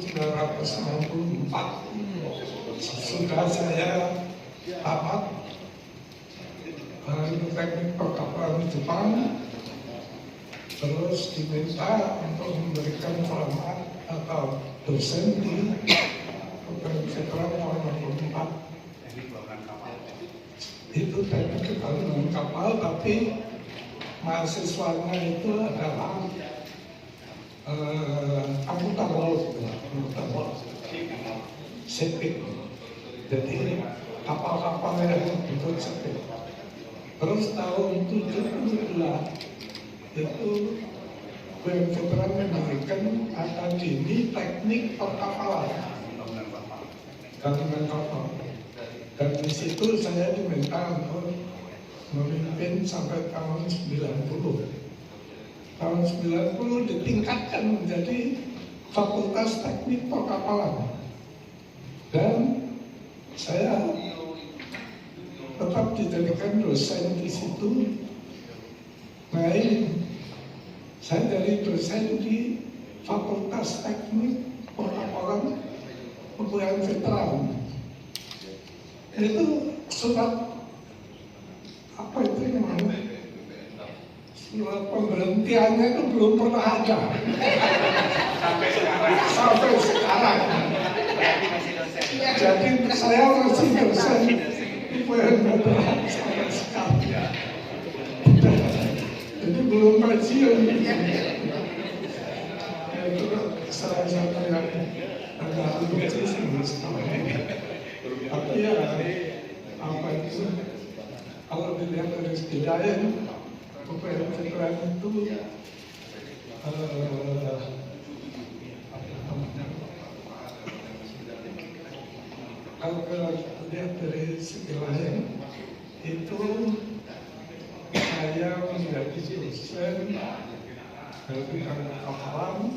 1964 sudah saya tamat teknik perkapalan Jepang, terus diminta untuk memberikan format atau dosen di program tahun 64. Itu teknik kebangunan kapal, tapi mahasiswanya itu adalah angkutan laut, shipping. Jadi kapal-kapal yang bentuk shipping. Terus tahun 72 itu BMKTRAN memberikan Akademi Teknik Perkapalan gabungan kapal. Dan di situ saya diminta untuk memimpin sampai tahun 90. Tahun 90 ditingkatkan menjadi Fakultas Teknik Perkapalan. Dan saya tetap dijadikan dosen di situ. Saya dari dosen di Fakultas Teknik Perkapalan BMKTRAN. Itu surat apa itu namanya? Surat pemberhentiannya itu belum pernah ada sampai sekarang. Jadi saya masih dosen sampai sekarang. Jadi belum pensiun. Itu salah satu yang agak lucu sih. Tapi ya apa itu? Kalau dilihat dari sejarah BMKTRAN itu kalau dilihat dari sejarah itu saya menjadi dosen dari kapal.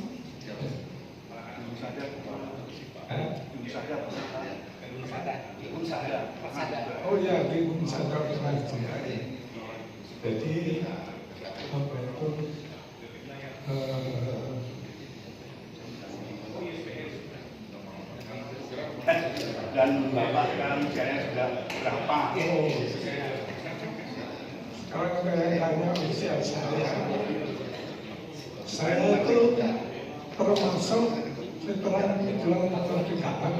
Oh ya, di Unsada Pengajian. Jadi apa itu dan Bapak sekarang usianya sudah berapa? Sekarang ada yang tanya usia saya. Saya itu termasuk veteran pejuang kemerdekaan.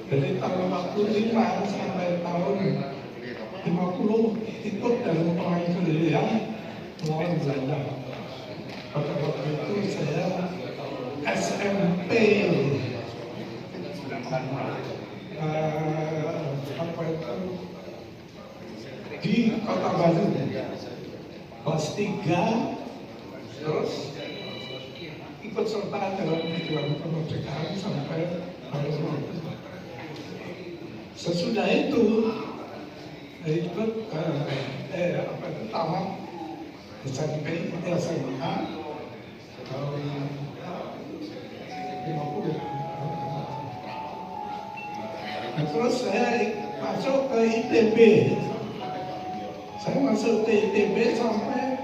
Dari tahun 45 sampai tahun 50 ikut dalam perang gerilya melawan Belanda. Pada waktu itu saya SMP apa itu di Kota Baru kelas 3, terus ikut serta dalam perjuangan kemerdekaan sampai tahun 50. Sesudah itu ikut tamat SMP SMA tahun 50. Nah, terus saya masuk ke ITB. Saya masuk ke ITB sampai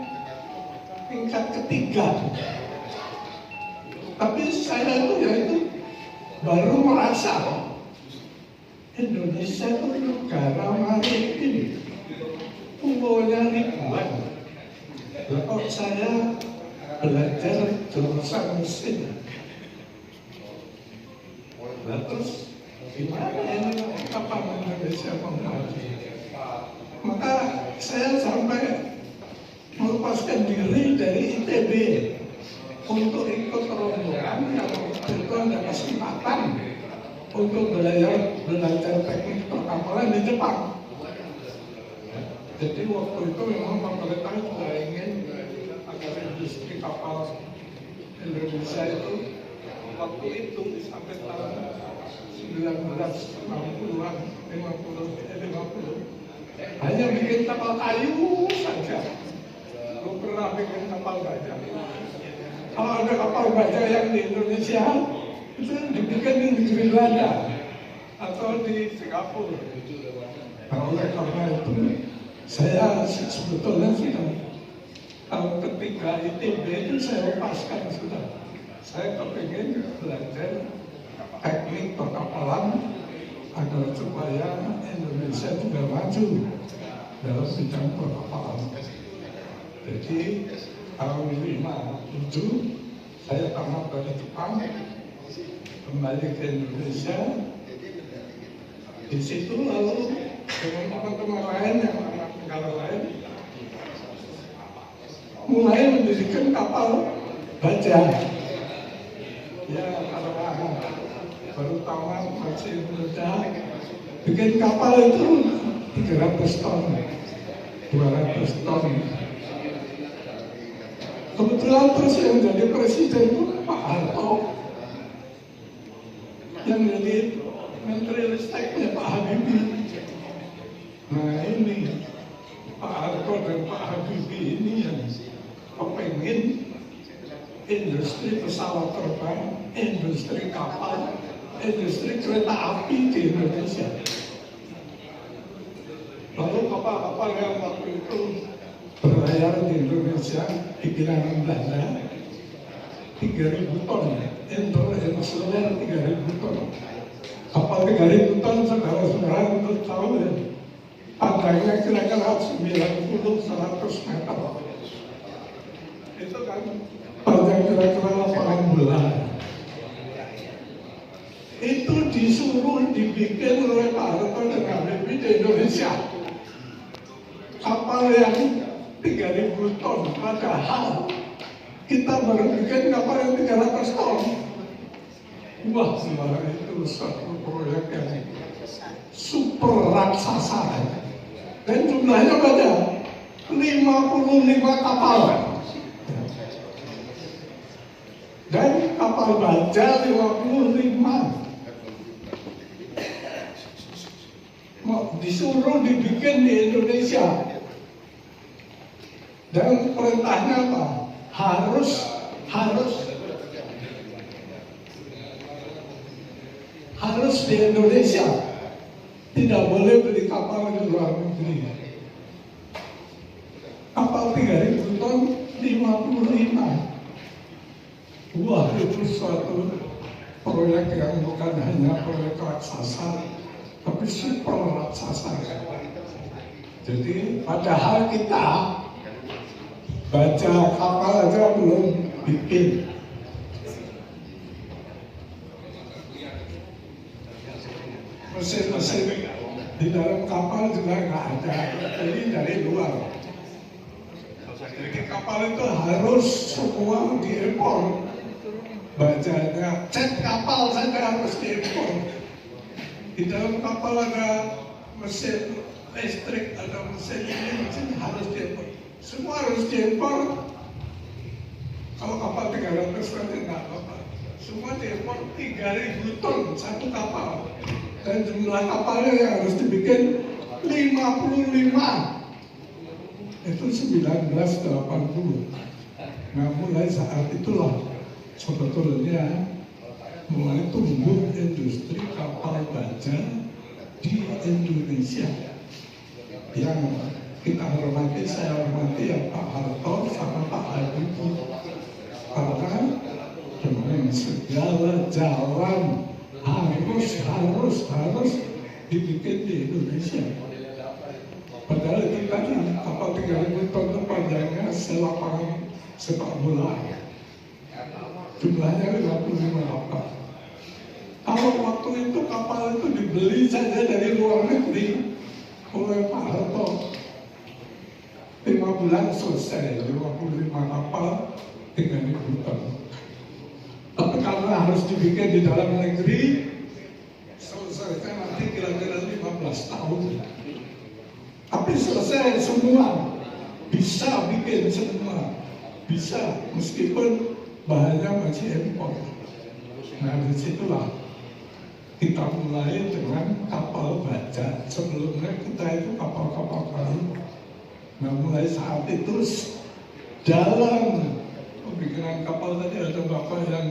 tingkat ketiga. Tapi saya itu baru merasa Indonesia itu negara maritim, pulaunya ribuan. Kok saya belajar jurusan mesin? Terus gimana ini kapal Indonesia menghaji? Maka saya sampai melepaskan diri dari ITB untuk ikut rombongan yang itu ada kesempatan untuk belajar teknik perkapalan di Jepang. Jadi waktu itu memang pemerintah juga ingin agar industri kapal Indonesia itu waktu itu sampai tahun 1960-an, 50 hanya bikin kapal kayu saja. Belum pernah bikin kapal baja. Kalau ada kapal baja yang di Indonesia, itu dibikin di negeri Belanda atau di Singapura. Nah, oleh karena itu saya sebetulnya sudah tahun ketiga ITB itu saya lepaskan sudah. Saya kepingin belajar teknik perkapalan agar supaya Indonesia juga maju dalam bidang perkapalan. Jadi tahun 57 saya tamat dari Jepang, kembali ke Indonesia. Di situ lalu dengan teman-teman lain yang anak negara lain mulai mendirikan kapal baja. Ya, karena baru tamat masih muda, bikin kapal itu 300 ton, 200 ton. Kebetulan terus yang jadi presiden itu Pak Harto, yang jadi Menteri Risteknya Pak Habibie. Nah ini Pak Harto dan Pak Habibie ini yang kepengen industri pesawat terbang, industri kapal, industri kereta api di Indonesia. Lalu kapal-kapal yang waktu itu berlayar di Indonesia di Kilangan Belanda 3.000 ton, internasional 3.000 ton. Kapal 3.000 ton saudara-saudara untuk tahu ya, panjangnya kira-kira 90-100 meter. Itu kan panjang kira-kira lapangan bola. Itu disuruh dibikin oleh Pak Harto dan Habibie di Indonesia. Kapal yang 3.000 ton, padahal kita baru bikin kapal yang 300 ton. Wah, sebenarnya itu satu proyek yang super raksasa. Dan jumlahnya banyak, 55 kapal. Dan kapal baja 55. Disuruh dibikin di Indonesia. Dan perintahnya apa? Harus di Indonesia. Tidak boleh beli kapal di luar negeri. Kapal 3.000 ton 55. Wah, itu suatu proyek yang bukan hanya proyek raksasa, tapi super raksasa. Jadi padahal kita baca kapal aja belum bikin. Mesin-mesin di dalam kapal juga nggak ada, jadi dari luar. Jadi kapal itu harus semua diimpor. Bajanya, cat kapal saja harus diimpor. Di dalam kapal ada mesin listrik, ada mesin ini, mesin harus diimpor. Semua harus diimpor. Kalau kapal 300 ton tidak apa-apa. Semua diimpor 3.000 ton satu kapal. Dan jumlah kapalnya yang harus dibikin 55. Itu 1980. Nah, mulai saat itulah sebetulnya mulai tumbuh industri kapal baja di Indonesia. Yang kita hormati, saya hormati ya Pak Harto sama Pak Habibie. Karena dengan segala jalan harus dibikin di Indonesia. Padahal itu tadi kapal 3.000 ton itu panjangnya selapangan sepak bola. Jumlahnya 55 kapal. Kalau waktu itu kapal itu dibeli saja dari luar negeri oleh Pak Harto, 5 bulan selesai, 55 kapal 3.000 ton. Tapi karena harus dibikin di dalam negeri, selesainya nanti kira-kira 15 tahun. Tapi selesai semua, bisa bikin semua, bisa meskipun bahannya masih impor. Nah disitulah kita mulai dengan kapal baja. Sebelumnya kita itu kapal-kapal kayu. Nah mulai saat itu dalam pembikinan kapal tadi ada bapak yang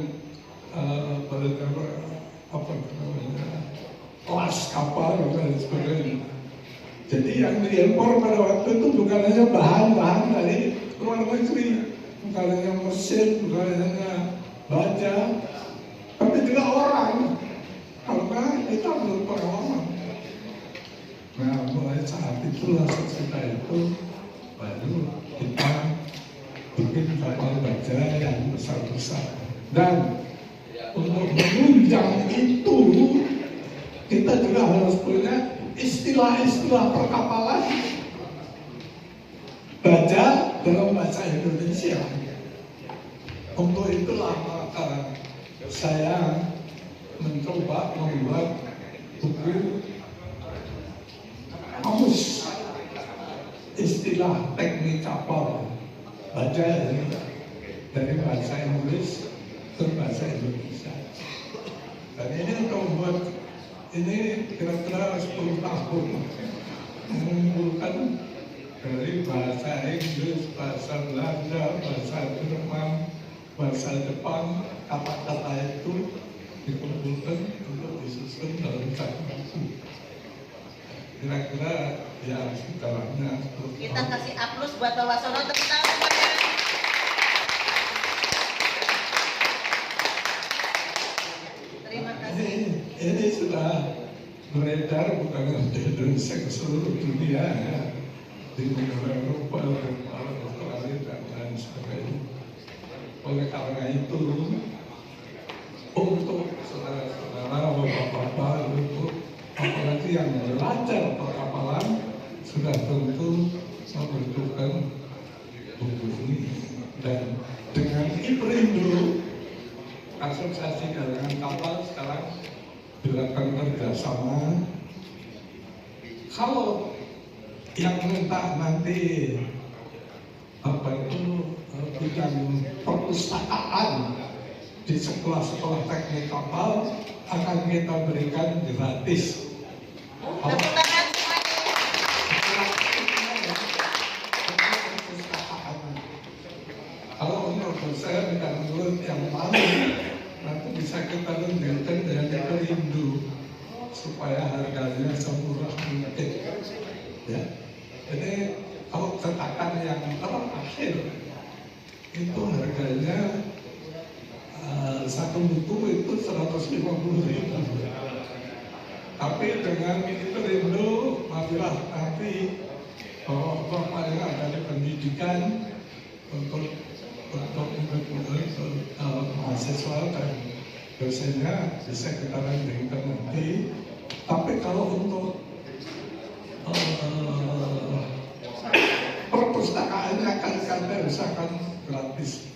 kelas kapal dan sebagainya. Jadi yang diimpor pada waktu itu bukan hanya bahan-bahan dari luar negeri, bukan hanya mesin, bukan hanya baja, tapi juga orang, karena kita belum pengalaman. Nah, mulai saat itulah sesudah itu baru kita bikin kapal baja yang besar-besar. Dan untuk menunjang itu, kita juga harus punya istilah-istilah perkapalan baja dalam bahasa Indonesia. Untuk itulah maka saya mencoba membuat buku kamus istilah teknik kapal baja ini dari bahasa Inggris ke bahasa Indonesia. Dan ini untuk membuat ini kira-kira 10 tahun mengumpulkan dari bahasa Inggris, bahasa Belanda, bahasa Jerman, bahasa Jepang, kata-kata itu dikumpulkan untuk disusun dalam satu buku. Kira-kira ya sejarahnya. Kita kasih aplaus buat Pak Wasono, tepuk tangan semuanya. Terima kasih. Ini sudah beredar bukan hanya di Indonesia, ke seluruh dunia ya, di negara Eropa, Australia dan lain sebagainya. Oleh karena itu, untuk saudara-saudara, bapak-bapak, untuk apalagi yang belajar perkapalan sudah tentu membutuhkan buku ini. Dan dengan IPRINDO, Asosiasi Galangan Kapal sekarang dilakukan kerjasama. Kalau yang minta nanti apa itu bidang perpustakaan di sekolah-sekolah teknik kapal akan kita berikan gratis. Tepuk tangan semuanya. Kalau untuk dosen dan murid yang mau, nanti bisa kita lanjutkan dengan IPRINDO supaya harganya semurah mungkin. Ya, jadi kalau cetakan yang terakhir itu harganya satu buku itu 150.000. Tapi dengan IPRINDO, marilah nanti bapaknya ada di pendidikan untuk mahasiswa dan dosennya bisa kita landingkan nanti. Tapi kalau untuk perpustakaannya akan kita usahakan gratis.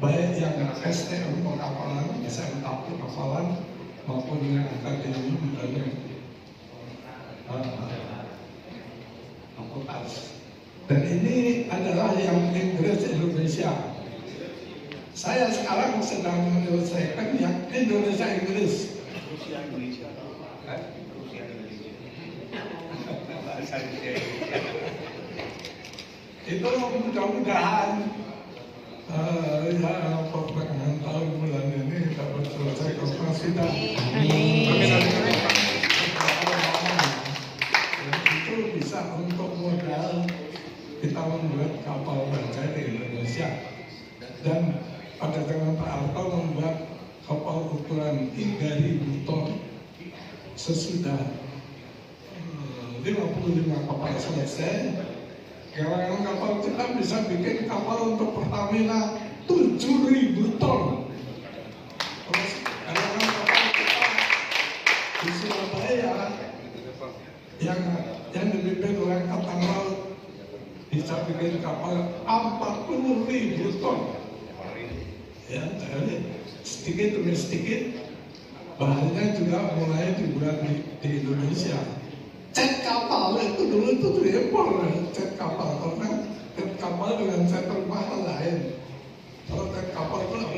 Baik yang STM perkapalan, SMK perkapalan maupun yang akademi misalnya fakultas. Dan ini adalah yang Inggris Indonesia. Saya sekarang sedang menyelesaikan yang Indonesia Inggris. Rusia Indonesia. Rusia Indonesia. Bahasa Indonesia. Itu mudah-mudahan ya pertengahan tahun bulan ini dapat selesai kalau sudah. Itu bisa untuk modal kita membuat kapal baja di Indonesia. Dan pada zaman Pak Harto membuat kapal ukuran 3.000 ton sesudah 55 kapal selesai. Galangan kapal kita bisa bikin kapal untuk Pertamina 7.000 ton. Terus galangan kapal kita di Surabaya yang dipimpin oleh Angkatan Laut bisa bikin kapal 40.000 ton. Ya, jadi sedikit demi sedikit bahannya juga mulai dibuat di Indonesia. Cat kapal itu dulu itu diimpor, cat kapal karena cat kapal dengan cat termahal lain. Kalau cat kapal itu harus